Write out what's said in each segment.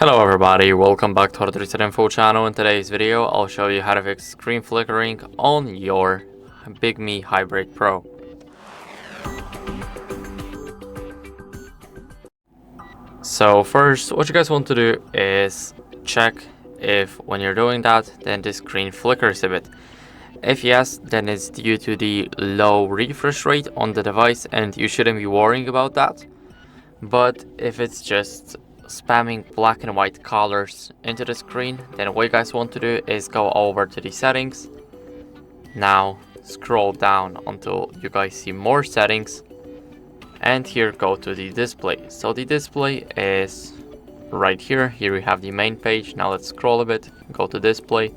Hello everybody, welcome back to hardreset.info channel. In today's video, I'll show you how to fix screen flickering on your BIGME HiBreak Pro. So first, what you guys want to do is check if when you're doing that, then the screen flickers a bit. If yes, then it's due to the low refresh rate on the device and you shouldn't be worrying about that. But if it's just spamming black and white colors into the screen, then what you guys want to do is go over to the settings. Now scroll down until you guys see more settings, and here go to the display. So the display is right here. Here we have the main page. Now let's scroll a bit, go to display,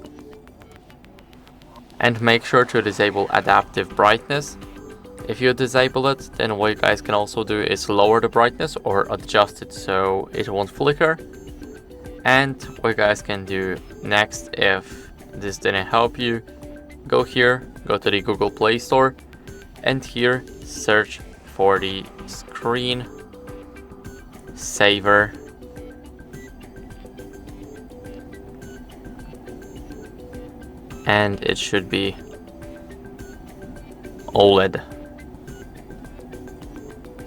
and make sure to disable adaptive brightness. If you disable it, then what you guys can also do is lower the brightness or adjust it so it won't flicker. And what you guys can do next, if this didn't help you, go here, go to the Google Play Store, and here search for the screen saver. And it should be OLED.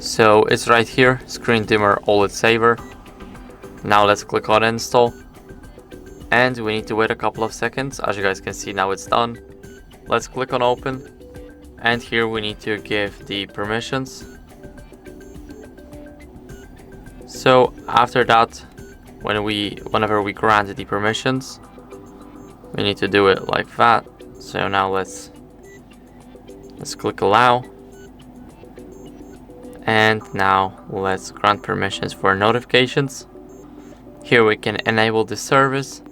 So it's right here, screen dimmer OLED Saver. Now let's click on install, and we need to wait a couple of seconds. As you guys can see, now it's done. Let's click on open, and here we need to give the permissions. So after that, whenever we grant the permissions, we need to do it like that. So now let's click allow. And now let's grant permissions for notifications. Here we can enable the service,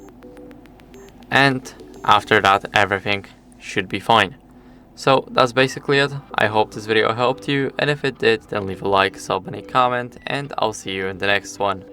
and after that everything should be fine. So that's basically it. I hope this video helped you, and if it did, then leave a like, sub, and a comment, and I'll see you in the next one.